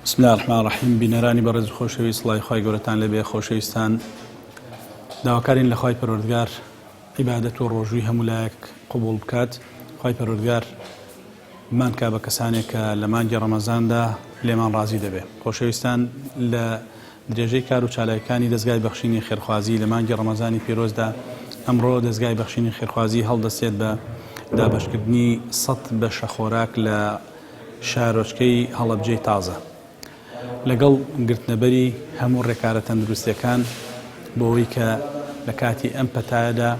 بسم الله الرحمن الرحیم. بینەرانی بەڕێز خۆشەویست، سڵای خی گەورەتان لەبێ. خۆشەویستان، داواکارین لە خی پەروەردگار عیبادەت و ڕۆژووی هەموو لایەک قبوڵ بکات. خی پەروەردگار مانکا بە کەسانێک کە لە مانگی ڕەمەزاندا لێمان ڕازی دەبێ. خۆشەویستان، لە درێژەی کار و چالایەکانی دەستگای بەخشینی خێرخوازی لە مانگی ڕەمەزانی پیرۆزدا ئەمڕۆ دەستگای بەخشینی خێرخوازی هەڵدەستێت بە دابەشکردنی 100 بەشە خۆراک لە شارۆچکەی هەڵەبجەی تازە لەگەڵ گرتنەبەری هەموو ڕێکارە تەندروستیەکان بۆ ئەوەی کە لە کاتی ئەم پەتایەدا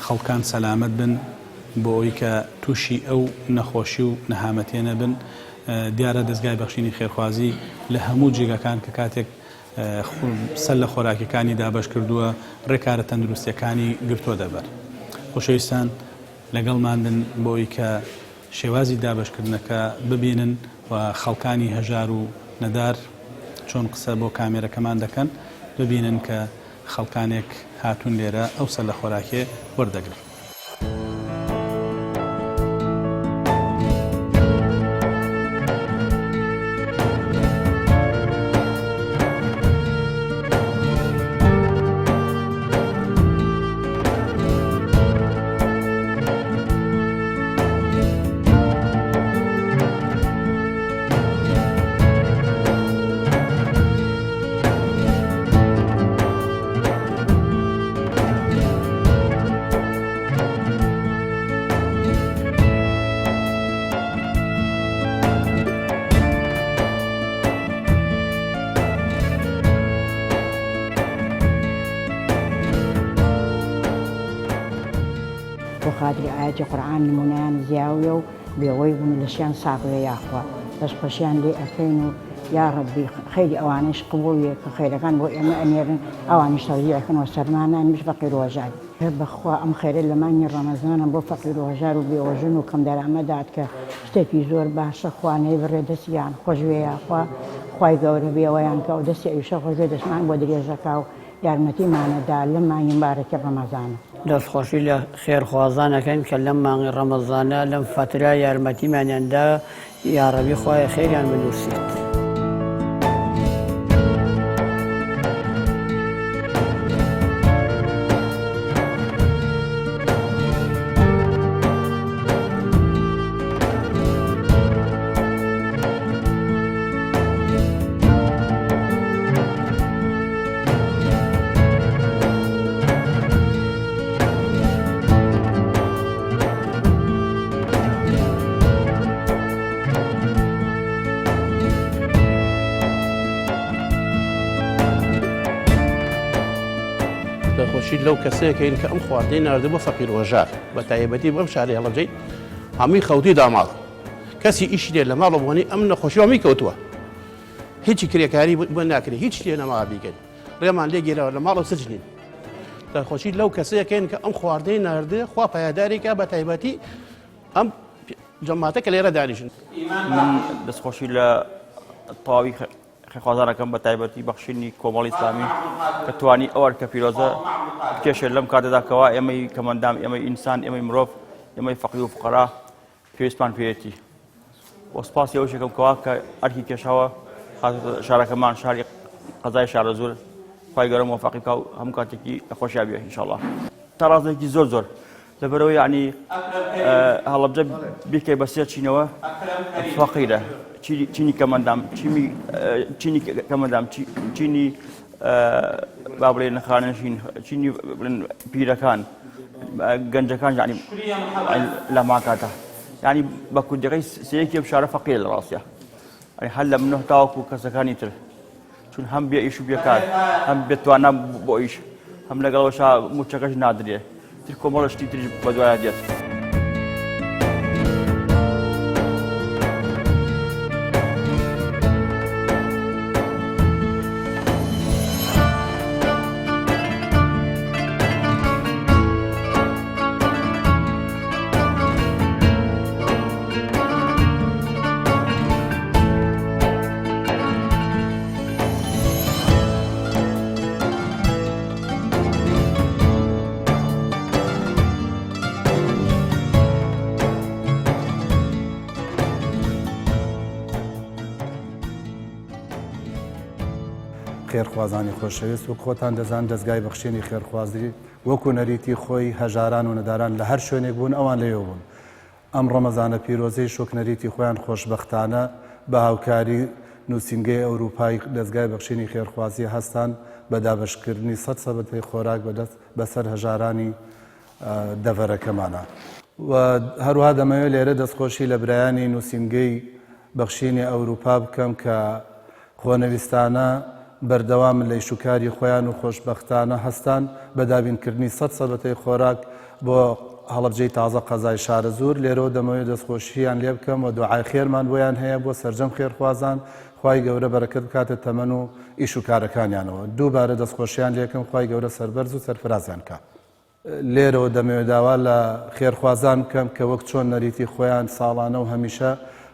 خەڵکان سەلامەت بن، بۆ ئەوەی کە تووشی ئەو نەخۆشی و نەهامەتیە نەبن. دیارە دەستگای بەخشینی خێرخوازی لە هەموو جێگەکان کە کاتێک سەر لە خۆراکیەکانی دابەش کردووە ڕێکارە تەندروستیەکانی گرتۆ دەبەر. خۆشەویستان، لەگەڵمان بن بۆ ئەوەی کە شێوازی دابەشکردنەکە ببینن و خەڵکانی هەژار و نەدار چۆن قسە بۆ کامێرەکەمان دەکەن ببینن کە خەڵکانێک هاتوون لێرە ئەو سەر لە خۆراکێ وەردەگرن. خاطر آيات قرآن نمونان زياوية بيويبن لشان صافية يا أخوة بس خشيان لي أكينو يا ربي خير أوانيش قبولي خير كان بو إما أميرن أوانيش ترجيع كان وسرمانا مش فقير وجاري بخوا أم خير لما ني رمضان بو فقير وجاري بيوجنو كم دار عمدات كشتكي زور باش أخواني بردس يعني خوجوي يا أخوة خواي قوري بيويان كاو دسي أيشا خوجوي دسمان بودري زكاو یارمەتی مانەدا لەم مانگی مبارەکە ڕەمەزانە. دەستخۆشی لە خێرخوازانەکەین کە لەم مانگی ڕەمەزانە لەم فترە یارمەتیمانیاندا یا ڕەبی خوایە خێریان بنووسێت. دەخۆشی لەو کەسەیەکەین کە ئەم خواردەی ناردە بۆ فەقیر وەژار بە تایبەتی بەم شارەی هەڵەبجەی هەمووی خەوتی داماڵ کەسی ئیشی لێ لە ماڵە بوونی ئەم نەخۆشی هەمووی کەوتووە، هیچی کرێکاری بۆ ناکرێت، هیچ شتێ نەما بیکەن، ڕێمان لێگیرەوە لە ماڵە سجنین. دەخۆشی لەو کەسەیەکەین کە ئەم خواردەی ناردە خوا پایداریکە بە تایبەتی ئەم جەماتە کە لێرە دانیشن. من دەستخۆشی لە تەواوی خێرخوازانەکەم بە تایبەتی بەخشینی کۆمەڵی ئیسلامی کە توانی ئەوە کە پیرۆزە کێشێت لەم کاتەداکەوە ئێمەی کەمەندام، ئێمەی ئینسان، ئێمەی مرۆڤ، ئێمەی فەقیر و فوقەرا پێویستمان پێوێتی. بۆ سپاسی ئەو شێکم کەوا کە ئەرکی کێشاوە شارەکەمان شاری قەزای شارە زۆر خوای گەورە موفەقی بکە و هەموو کاتێکی نەخۆشیان بێ ئینشاءڵڵا. تا ڕازێکی زۆر لەبەرەوەی یعنی هەڵەبجە بیکەی بە سێ چینەوە فەقیرە، چینی کەمەندام، چینی کەمەندام، چینی با بڵێ نەخانەشین، چینی پیرەکان، گەنجەکان یعنی لە ماکاتە یعنی بە کوردەکەی سەیەکی ئەم شارە فەقیرە لە ڕاستیە، یعنی هەر لە منە تاوەکو کەسەکانی تر، چون هەم بێ ئیش و بێکار، هەم بێتوانە بۆ ئیش، هەم لەگەڵەوەشا موچەکەش نادرێ، تر کۆمەڵە شتی تریش بە دوایە دێت. خێرخوازانی خۆشەویست و خۆتان دەزان دەستگای بەخشێنی خێرخوازی وەکو نەریتی خۆی هەژاران و نەداران لە هەر شوێنێک بوون ئەوان لێوە بوون. ئەم ڕەمەزانە پیرۆزەی شۆکنەریتی خۆیان خۆشبەختانە بە هاوکاری نووسینگەی ئەوروپای دەستگای بەخشێنی خێرخوازی هەستان بە دابەشکردنی 100 سەبەتەی خۆراک بەسەر هەژارانی دەڤەرەکەمانە. و هەروها دەمەوێت لێرە دەستخۆشی لە برایانی نووسینگەی بەخشینی ئەوروپا بکەم کە خۆنەویستانە بەردەوام لە ئیشوکاری خۆیان و خۆشبەختانە هەستان بە دابینکردنی 100 سەبەتەی خۆراک بۆ هەڵەبجەی تازە قەزای شارە زۆر. لێرەوە دەمەوێت دەستخۆشییان لێ بکەم و دوعای خێرمان بۆیان هەیە بۆ سەرجەم خێرخوازان، خوای گەورە بەرەکەت بکاتە تەمەن و ئیش و کارەکانیانەوە. دووبارە دەستخۆشییان لێکم، خوای گەورە سەربەرز و سەرفرازیان کات. لێرەوە دەمەوێت داوا لە خێرخوازان بکەم کە وەک چۆن نەریتی خۆیان ساڵانە و هەمیشە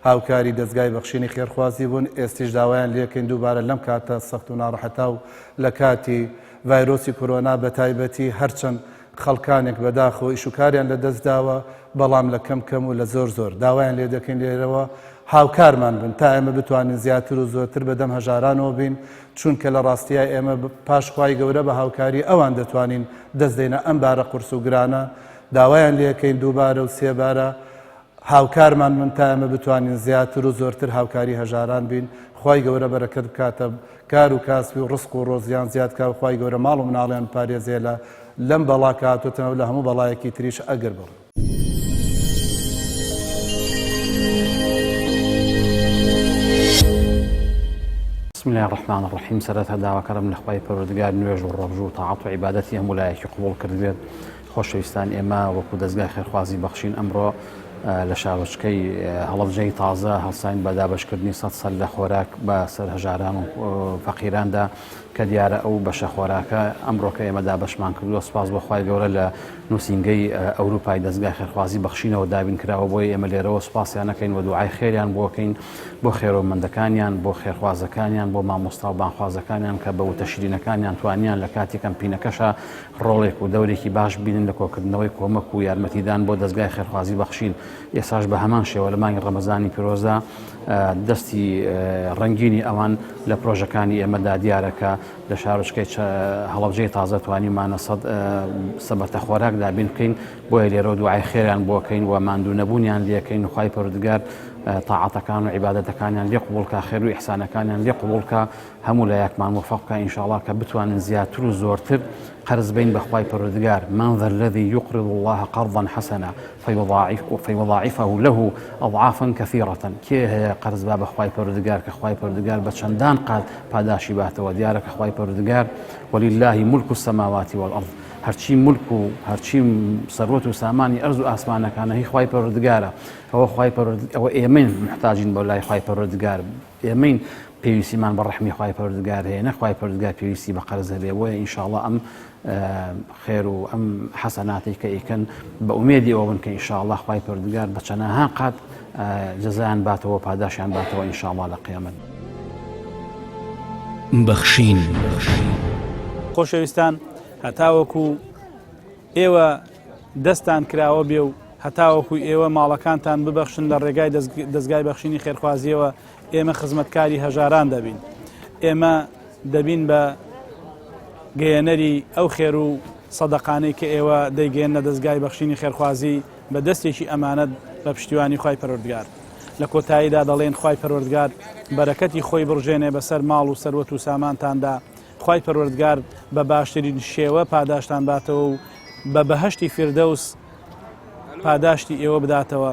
هاوکاری دەستگای بەخشینی خێرخوازی بوون، ئێستیش داوایان لێکەین دووبارە لەم کاتە سەخت و ناڕەحەتا و لە کاتی ڤایرۆسی کۆرۆنا بە تایبەتی هەرچەند خەڵکانێک بەداخەوە ئیشوکاریان لە دەستداوە، بەڵام لە کەم و لە زۆر داوایان لێ دەکەین لێرەوە هاوکارمان بن تا ئێمە بتوانین زیاتر و زۆرتر بەدەم هەژارانەوە بین، چونکە لە ڕاستیای ئێمە پاشخوای گەورە بە هاوکاری ئەوان دەتوانین دەست دێنە ئەم بارە قورس و گرانە. داوایان لێکەین دووبارە و سێبارە هاوکارمان من تا ئێمە بتوانین زیاتر و زۆرتر هاوکاری هەژاران بین. خوای گەورە بەرەکەت بکاتە کار و کاسبی و ڕزق و ڕۆزیان زیاد کا، خوای گەورە ماڵ و مناڵیان پارێزێ لەم بەڵا کاتوتەوە لە هەموو بەڵایەکی تریش ئەگەر بڕ. بسم الله الرحمن الرحيم. سرەتا داواکەرم لە خوای پەروەردگار نوێژ و ڕەبژ و تاعەت و عیبادەتی هەموو لایەکی قبوڵ کردبێت. خۆشەویستان، ئێمە وەکو دەستگای خێرخوازی بەخشین ئەمڕۆ لە شارۆچکەی هەڵەبجەی تازە هەڵساین بە دابەشکردنی 100 سەر لە خۆراک بە سەر هەژاران و فەقیراندا کە دیارە ئەو بەشە خۆراکە ئەمڕۆکە ئێمە دابەشمان کردووە. سپاس بۆ خوای گەورە لە نووسینگەی ئەوروپای دەستگای خێرخوازی بەخشینەوە دابین کراوە بۆی ئێمە لێرەوە سپاسیان نەکەین و دوعای خێریان بۆکەین بۆ خێرۆمەندەکانیان، بۆ خێرخوازەکانیان، بۆ مامۆستا و بانخوازەکانیان کە بە وتەشرینەکانیان توانیان لە کاتی کەمپینەکەشە ڕۆڵێک و دەورێکی باش بینن لە کۆکردنەوەی کۆمەک و یارمەتیدان بۆ دەستگای خێرخوازی بەخشین. ئێساش بە هەمان شێوە لە مانگی ڕەمەزانی پیرۆزە دەستی ڕەنگینی ئەوان لە پرۆژەکانی ئێمەدا دیارەکە لە شارۆچکەی هەڵەبجەی تازە توانیمانە 100 سەبەتە خۆراک دابین بکەین، بۆیە لێرە دوعای خێریان بۆکەین و ماندوو نەبوونیان لێکەین و خوای پەروەردگار تاعەتەکان و عیبادەتەکانیان لێ قبوڵکە، خێر و ئیحسانەکانیان لێ قبوڵکە، هەموو لە یەکمان موفەقکە ئینشاءڵڵا کە بتوانن زیاتر و زۆرتر قرض بین بە خوای پەروەردگار. من ذا الذي يقرض الله قرضا حسنا فيضاعفه له أضعافا كثيرة. کێ هەیە قرض با بە خوای پەروەردگار کە خوای پەروەردگار بە چەندان قات پاداشی باتەوە؟ دیارەکە خوای پەروەردگار ولله ملك السماوات والأرض، هەرچی ملک و هەرچی سەروەت و سامانی ئەرز و ئاسمانەکانە هی خوای پەروەردگارە. ئەوە ئێمەین محتاجین بۆ لای خوای پەروەردگار، ئێمەین پێویستیمان بە ڕەحمی خوای پەروەردگار هەیە، نەخوای پەروەردگار پێویستی بە قەرز هەبێ. بۆیە ئینشاءڵڵا ئەم خێر و ئەم حەسەناتی کە ئیکەن بە ئومێدی ئەوە بن کە ئینشاءڵڵا خوای پەروەردگار بە چەندەها قات جەزایان باتەوە، پاداشیان باتەوە ئینشاءڵڵا لە قیامەت. بەخشین. خۆشەویستان، هەتاوەکو ئێوە دەستان کراوە بێ و هەتاوەکو ئێوە ماڵەکانتان ببەخشن لە ڕێگای دەستگای بەخشینی خێرخوازیەوە، ئێمە خزمەتکاری هەژاران دەبین. ئێمە دەبین بە گەیەنەری ئەو خێر و سەدەقانەی کە ئێوە دەیگەێنە دەستگای بەخشینی خێرخوازی بە دەستێکی ئەمانەت بە پشتیوانی خوای پەروەردگار. لە کۆتاییدا دەڵێن خوای پەروەردگار بەرەکەتی خۆی بڕژێنێ بەسەر ماڵ و سەروەت و سامانتاندا، خوای پەروەردگار بە باشترین شێوە پاداشتان باتەوە و بە بەهەشتی فیردەوس پاداشتی ئێوە بداتەوە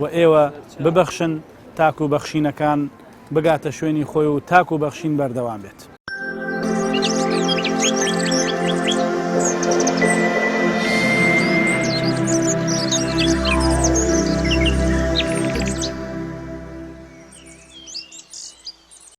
و ئێوە ببەخشن تاکو بەخشینەکان بگاتە شوێنی خۆی و تاکو بەخشین بەردەوام بێت.